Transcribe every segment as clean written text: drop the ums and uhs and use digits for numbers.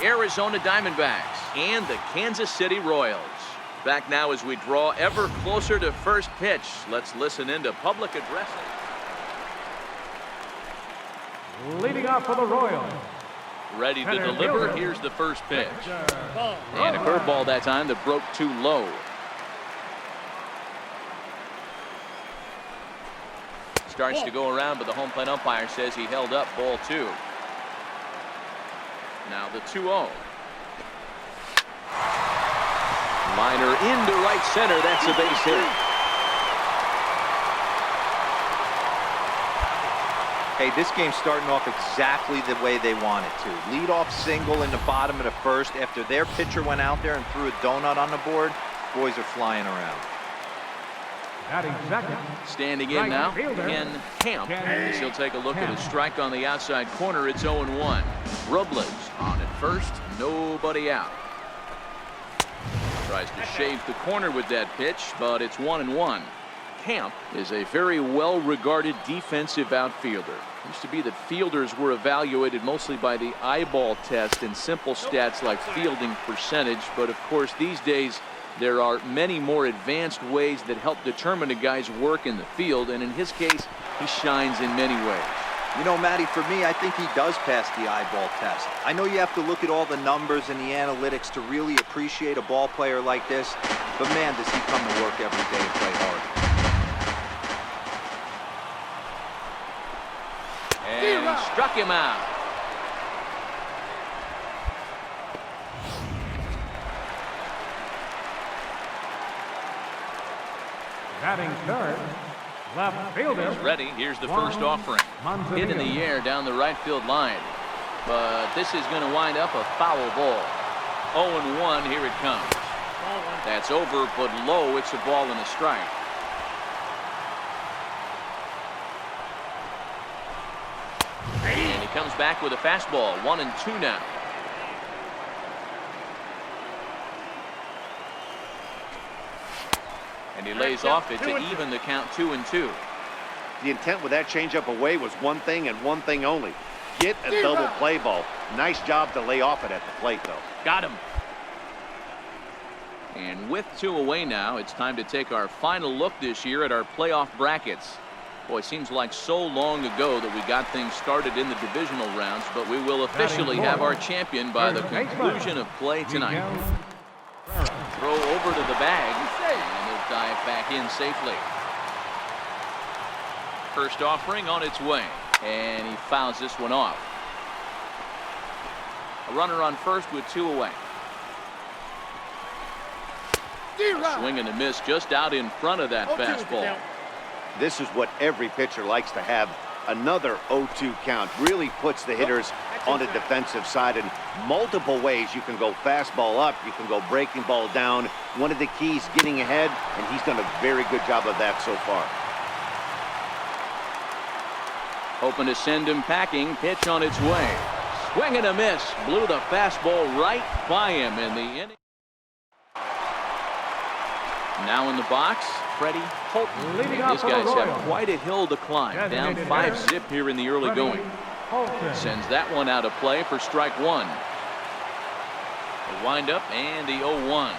Arizona Diamondbacks and the Kansas City Royals. Back now as we draw ever closer to first pitch. Let's listen into public addressing. Leading off for the Royals. Ready to deliver. Here's the first pitch. And a curveball that time that broke too low. Starts to go around, but the home plate umpire says he held up. Ball 2. Now the 2-0. Liner into right center. That's a base hit. Hey, this game's starting off exactly the way they want it to. Lead off single in the bottom of the first after their pitcher went out there and threw a donut on the board. Boys are flying around. Standing in now, Ken Camp, as he'll take a look at a strike on the outside corner. It's 0-1. Robles on at first, nobody out. Tries to shave the corner with that pitch, but it's 1-1. Camp is a very well-regarded defensive outfielder. Used to be that fielders were evaluated mostly by the eyeball test and simple stats like fielding percentage, but of course these days there are many more advanced ways that help determine a guy's work in the field, and in his case he shines in many ways. You know, Matty, for me, I think he does pass the eyeball test. I know you have to look at all the numbers and the analytics to really appreciate a ball player like this, but man, does he come to work every day and play hard. And he struck him out. Batting third, left fielder. He's ready. Here's the first offering. Hit in the air down the right field line. But this is going to wind up a foul ball. 0-1. Here it comes. That's over, but low. It's a ball and a strike. And he comes back with a fastball. 1-2 now. And he lays off it to even the count 2-2. The intent with that changeup away was one thing and one thing only. Get a double play ball. Nice job to lay off it at the plate, though. Got him. And with 2 away now, it's time to take our final look this year at our playoff brackets. Boy, it seems like so long ago that we got things started in the divisional rounds, but we will officially have our champion by the conclusion of play tonight. Throw over to the bag, and he'll dive back in safely. First offering on its way, and he fouls this one off. A runner on first with 2 away. A swing and a miss just out in front of that fastball. This is what every pitcher likes to have. Another 0-2 count really puts the hitters on the defensive side in multiple ways. You can go fastball up, you can go breaking ball down. One of the keys, getting ahead, and he's done a very good job of that so far. Hoping to send him packing. Pitch on its way. Swing and a miss. Blew the fastball right by him in the inning. Now in the box, Freddie Holton. These guys have quite a hill to climb. Down 5-zip here in the early going. Sends that one out of play for strike 1. The windup and the 0-1.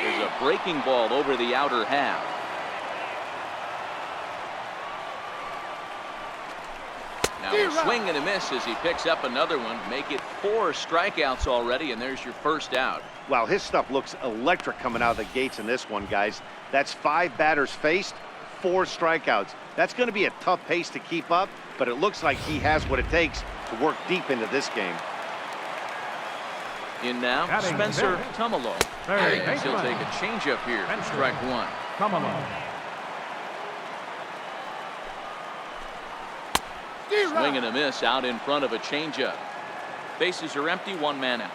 There's a breaking ball over the outer half. Now a swing and a miss as he picks up another one. Make it 4 strikeouts already, and there's your first out. Wow, his stuff looks electric coming out of the gates in this one, guys. That's 5 batters faced, 4 strikeouts. That's going to be a tough pace to keep up, but it looks like he has what it takes to work deep into this game. In now, Spencer Tumalo. He'll take a changeup here for strike 1. Swing and a miss out in front of a changeup. Bases are empty, 1 man out.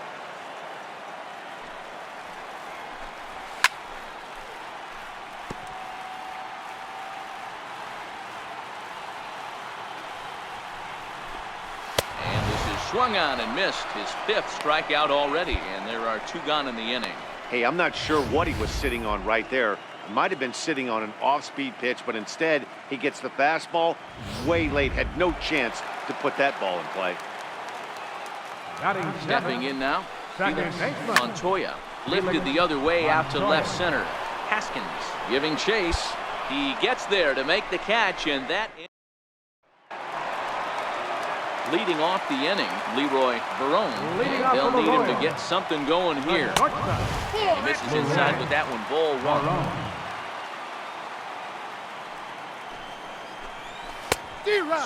And this is swung on and missed. His 5th strikeout already, and there are 2 gone in the inning. Hey, I'm not sure what he was sitting on right there. Might have been sitting on an off-speed pitch, but instead he gets the fastball way late. Had no chance to put that ball in play. Batting Stepping seventh, in now, second Felix baseman. Montoya. Lifted the other way out to left center. Haskins giving chase. He gets there to make the catch, and that leading off the inning, Leroy Barone. Leading And off they'll for the need him to Royals. get something going here. Shortstop, He misses inside with that one. Ball one. Barone.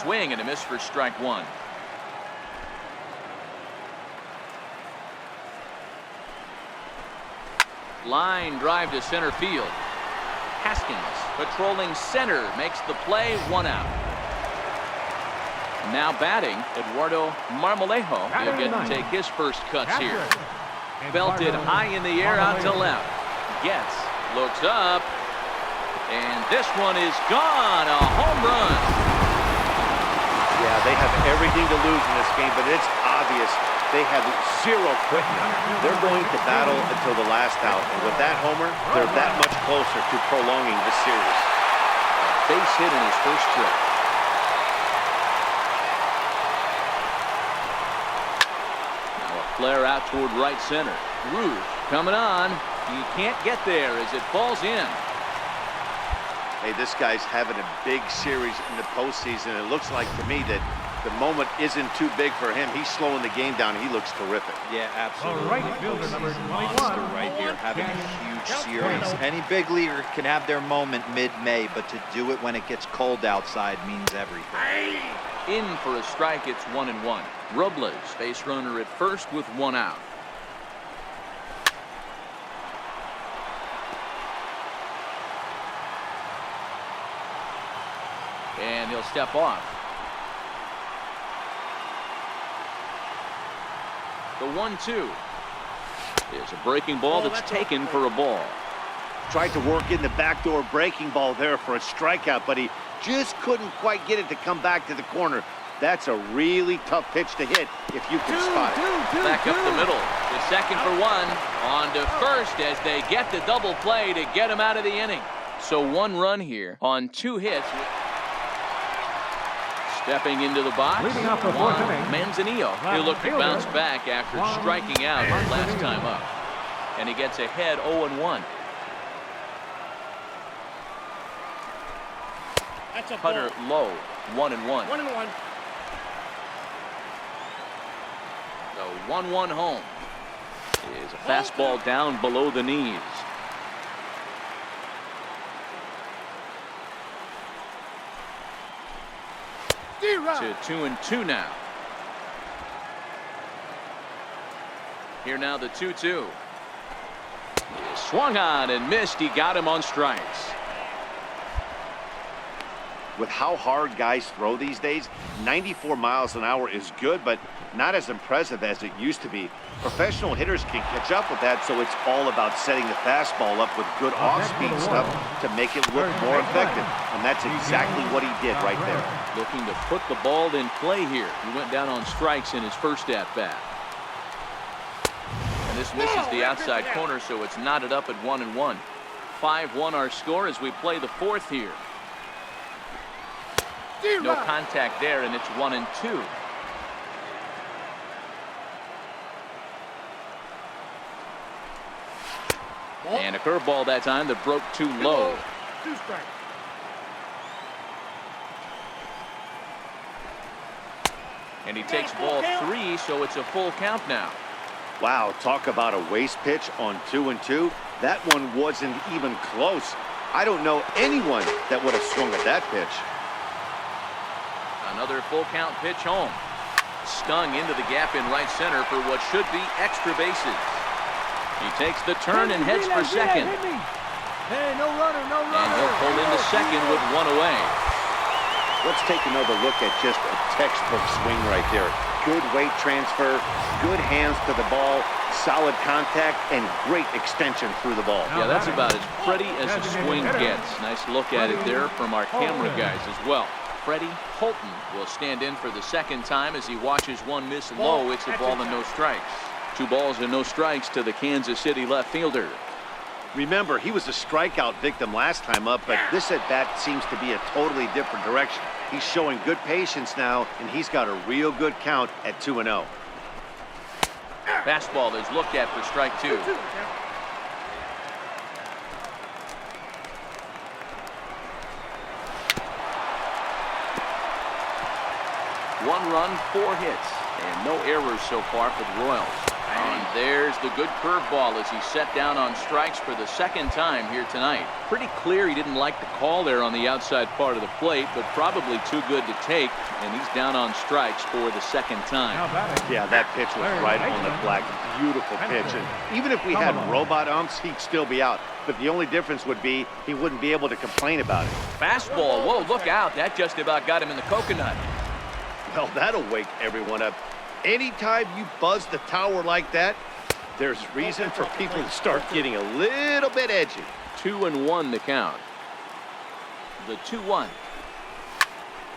Swing and a miss for strike one. Line drive to center field. Haskins patrolling center makes the play, 1 out. Now batting, Eduardo Marmolejo. He'll get to take his first cuts here. Belted high in the air out to left. Gets, looks up, and this one is gone. A home run. Yeah, they have everything to lose in this game, but it's obvious they have zero quitting. They're going to battle until the last out, and with that homer, they're that much closer to prolonging the series. Base hit in his first trip. Now a flare out toward right center. Ruth coming on. He can't get there as it falls in. Hey, this guy's having a big series in the postseason. It looks like to me that the moment isn't too big for him. He's slowing the game down. He looks terrific. Yeah, absolutely. The right fielder, number 21. Monster right here, having a huge series. Any big leaguer can have their moment mid-May, but to do it when it gets cold outside means everything. In for a strike, it's 1-1. Robles, base runner at first with 1 out. And he'll step off. The 1-2 is a breaking ball that's taken for a ball. Tried to work in the backdoor breaking ball there for a strikeout, but he just couldn't quite get it to come back to the corner. That's a really tough pitch to hit if you can spot it. Back up the middle. The second for 1. On to first as they get the double play to get him out of the inning. So 1 run here on 2 hits. Stepping into the box, Leading off the fourth inning, Manzanillo. He'll look to bounce back after striking out last time up. And he gets ahead 0-1. That's a Cutter low, 1-1. 1-1. The 1-1 home is a fastball down below the knees. To 2-2 now. Here now the 2-2. He swung on and missed. He got him on strikes. With how hard guys throw these days, 94 miles an hour is good, but not as impressive as it used to be. Professional hitters can catch up with that, so it's all about setting the fastball up with good off-speed stuff to make it look more effective. And that's exactly what he did right there. Looking to put the ball in play here. He went down on strikes in his first at-bat. And this misses the outside corner, so it's knotted up at 1-1. 5-1 our score as we play the 4th here. No contact there, and it's 1-2. And a curveball that time that broke too low. 2 strikes. And he takes ball 3, so it's a full count now. Wow, talk about a waste pitch on 2-2. That one wasn't even close. I don't know anyone that would have swung at that pitch. Another full count pitch home. Stung into the gap in right center for what should be extra bases. He takes the turn and heads for second. Hey, no runner, no runner. And he'll pull into second with 1 away. Let's take another look at just a textbook swing right there. Good weight transfer, good hands to the ball, solid contact, and great extension through the ball. Yeah, that's about as pretty as a swing gets. Nice look at it there from our camera guys as well. Freddie Holton will stand in for the second time as he watches one miss low. It's a ball and no strikes. 2 balls and no strikes to the Kansas City left fielder. Remember, he was a strikeout victim last time up, but this at-bat seems to be a totally different direction. He's showing good patience now, and he's got a real good count at 2-0. Fastball is looked at for strike 2. One run, 4 hits, and no errors so far for the Royals. And there's the good curveball as he's set down on strikes for the second time here tonight. Pretty clear he didn't like the call there on the outside part of the plate, but probably too good to take, and he's down on strikes for the second time. Yeah, that pitch was right on the black. Beautiful pitch. And even if we had robot umps, he'd still be out. But the only difference would be he wouldn't be able to complain about it. Fastball, whoa, look out. That just about got him in the coconut. Well, that'll wake everyone up. Anytime you buzz the tower like that, there's reason for people to start getting a little bit edgy. 2-1 the count. The 2-1.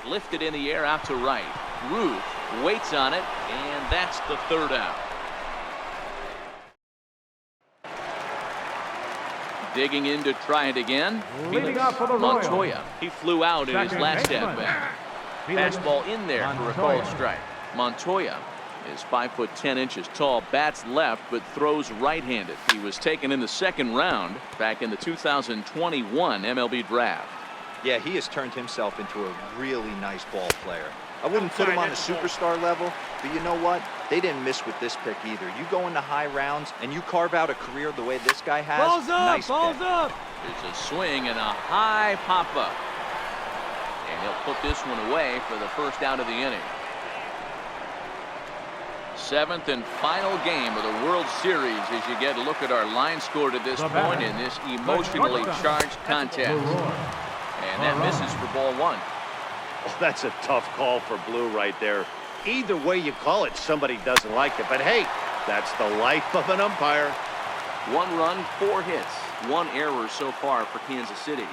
Lifted in the air out to right. Ruth waits on it, and that's the third out. Digging in to try it again. Leading off for the Royals. Montoya. He flew out in his last at-bat. Fastball in there for a called strike. Montoya is 5'10" tall, bats left, but throws right-handed. He was taken in the second round back in the 2021 MLB draft. Yeah, he has turned himself into a really nice ball player. I wouldn't put him on the superstar level, but you know what? They didn't miss with this pick either. You go into high rounds and you carve out a career the way this guy has. Balls up, nice balls pick. up. There's a swing and a high pop-up. And he'll put this one away for the first out of the inning. Seventh and final game of the World Series as you get a look at our line score to this point in this emotionally charged contest. And that misses for ball 1. Oh, that's a tough call for Blue right there. Either way you call it, somebody doesn't like it. But hey, that's the life of an umpire. 1 run, 4 hits, 1 error so far for Kansas City.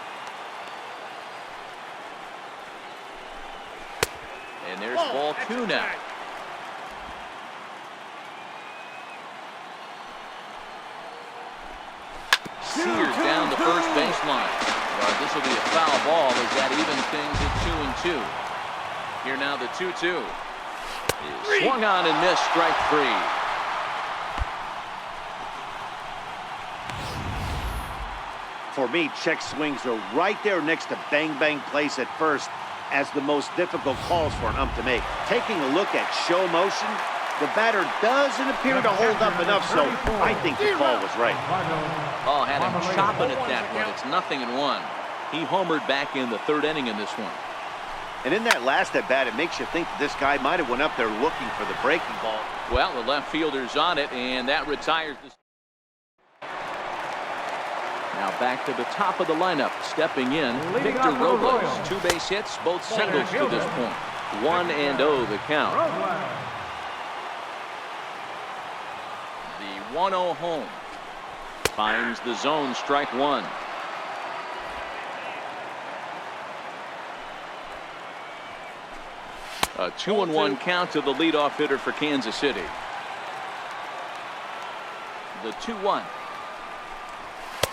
And there's ball 2 now. Seared down the first baseline. But this will be a foul ball as that evens things at 2-2. Here now the 2-2. Is swung on and missed, strike 3. For me, check swings are right there next to bang-bang plays at first as the most difficult calls for an ump to make. Taking a look at show motion, the batter doesn't appear to hold up enough, so I think the call was right. Oh, had him chopping at that one. It's 0-1. He homered back in the third inning in this one. And in that last at-bat, it makes you think this guy might have went up there looking for the breaking ball. Well, the left fielder's on it, and that retires the... Now back to the top of the lineup. Stepping in, Victor Robles. 2 base hits, both singles to this point. 1-0 the count. The 1-0 home. Finds the zone, strike 1. A 2-1 count to the leadoff hitter for Kansas City. The 2-1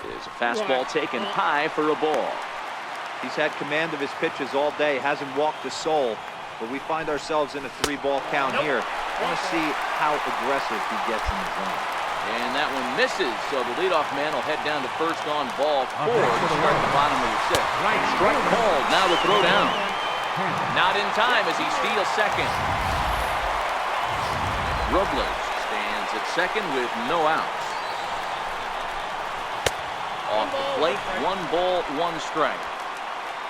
is a fastball taken high for a ball. He's had command of his pitches all day, hasn't walked a soul, but we find ourselves in a 3-ball count here. I want to see how aggressive he gets in the zone. And that one misses, so the leadoff man will head down to first on ball 4 to start the bottom of the 6th. Strike called, now the throw down. Not in time as he steals second. Robles stands at second with no outs. Off the plate, 1 ball, 1 strike.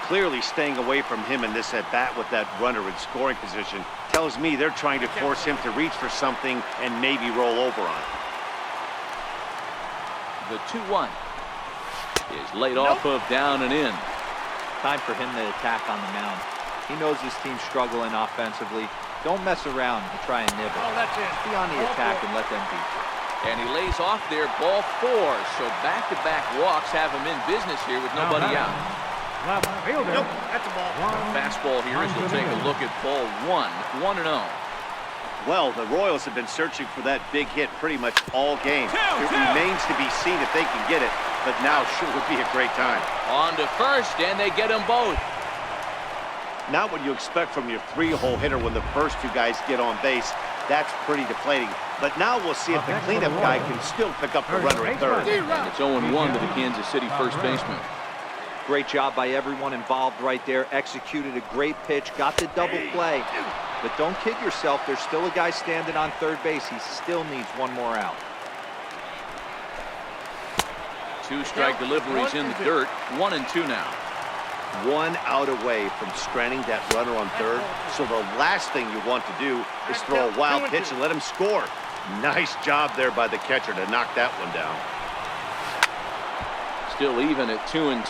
Clearly staying away from him in this at-bat with that runner in scoring position tells me they're trying to force him to reach for something and maybe roll over on it. The 2-1 is laid off of down and in. Time for him to attack on the mound. He knows his team's struggling offensively. Don't mess around and try and nib it. Oh, that's it. Be on the attack and let them beat you. And he lays off there, ball 4. So back-to-back walks have him in business here with nobody out. Left fielder. Nope, that's a ball. Fastball here as he'll take a look at ball 1. 1-0. Well, the Royals have been searching for that big hit pretty much all game. It remains to be seen if they can get it, but now sure would be a great time. On to first, and they get them both. Not what you expect from your 3-hole hitter when the first 2 guys get on base. That's pretty deflating. But now we'll see if the cleanup guy can still pick up the runner at third. And it's 0-1 to the Kansas City first baseman. Great job by everyone involved right there. Executed a great pitch, got the double play. But don't kid yourself, there's still a guy standing on third base. He still needs one more out. 2 strike deliveries in the dirt. 1-2 now. 1 out away from stranding that runner on third. So the last thing you want to do is throw a wild pitch and let him score. Nice job there by the catcher to knock that one down. Still even at 2-2.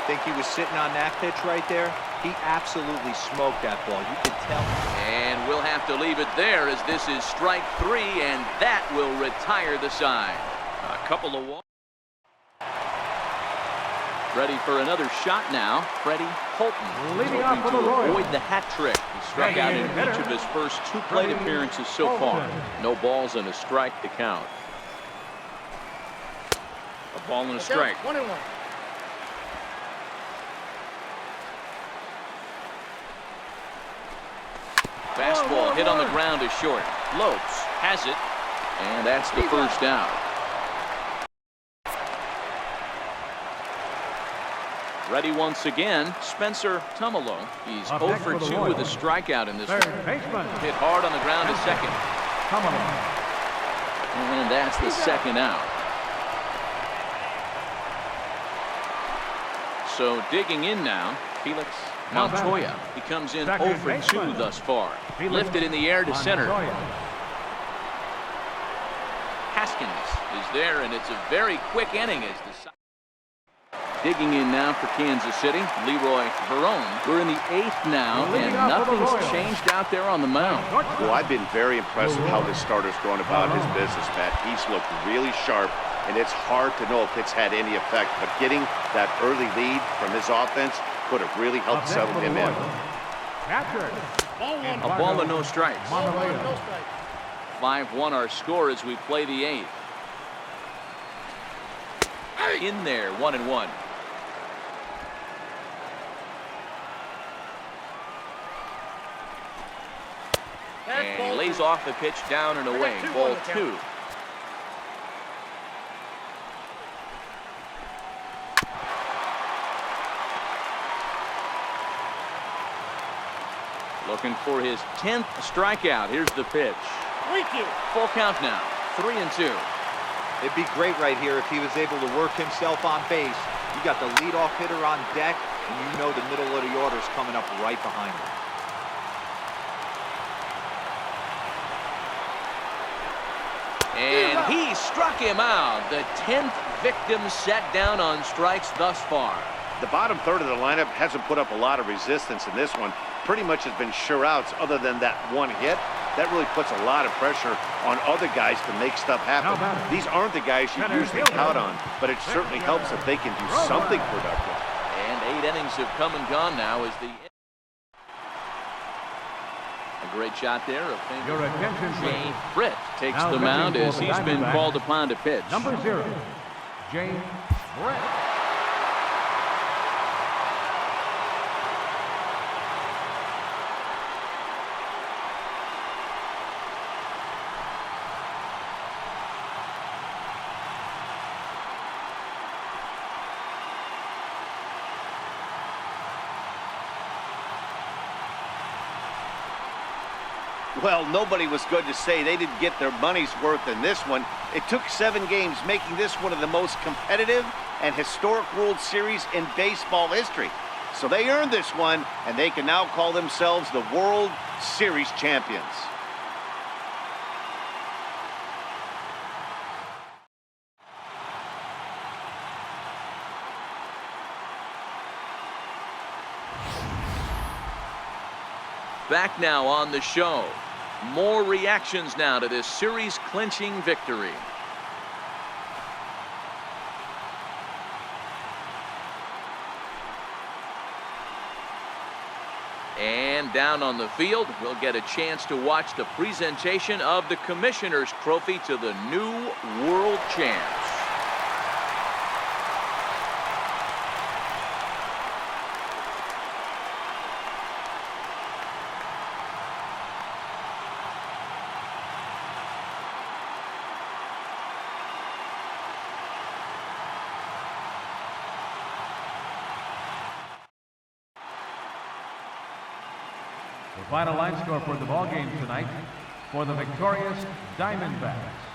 Think he was sitting on that pitch right there? He absolutely smoked that ball. You could tell. And we'll have to leave it there as this is strike 3, and that will retire the side. A couple of walks. Ready for another shot now. Freddie Holton Leading off for the hoping to Royals. avoid the hat trick. He struck out in each of his first 2 plate appearances so far. No balls and a strike to count. A ball and a strike. 1-1. Fastball hit on the ground is short. Lopes has it, and that's the first out. Ready once again, Spencer Tumalo. He's Up 0 next for for the 2 with a Royals. strikeout in this Third one. baseman. Hit hard on the ground to second. Come on. And that's the second out. So digging in now, Felix Montoya. He comes in 0 for 2 thus far. Lifted in the air to center. Haskins is there, and it's a very quick inning as the digging in now for Kansas City, Leroy Verone. We're in the 8th now, and nothing's changed out there on the mound. Well, I've been very impressed with how this starter's going about his business, Matt. He's looked really sharp, and it's hard to know if it's had any effect. But getting that early lead from his offense could have really helped settle him in. Patrick. A ball and no strikes. Montoya. 5-1 our score as we play the 8th. In there, 1-1. And he lays off the pitch down and away. Ball 2. Looking for his 10th strikeout. Here's the pitch. Full count now. 3-2. It'd be great right here if he was able to work himself on base. You got the leadoff hitter on deck, and you know the middle of the order is coming up right behind him. And he struck him out. The 10th victim set down on strikes thus far. The bottom third of the lineup hasn't put up a lot of resistance in this one. Pretty much has been sure outs other than that one hit. That really puts a lot of pressure on other guys to make stuff happen. These aren't the guys you usually count on, but it certainly helps if they can do something productive. And 8 innings have come and gone now as the... A great shot there of Your attention, Jay please. Britt takes Now the mound pitching as for the he's been Diamondbacks. called upon to pitch. Number 0, James Brett. Well, nobody was good to say they didn't get their money's worth in this one. It took 7 games, making this one of the most competitive and historic World Series in baseball history. So they earned this one, and they can now call themselves the World Series champions. Back now on the show. More reactions now to this series-clinching victory. And down on the field, we'll get a chance to watch the presentation of the Commissioner's Trophy to the new world champs. The final line score for the ball game tonight for the victorious Diamondbacks.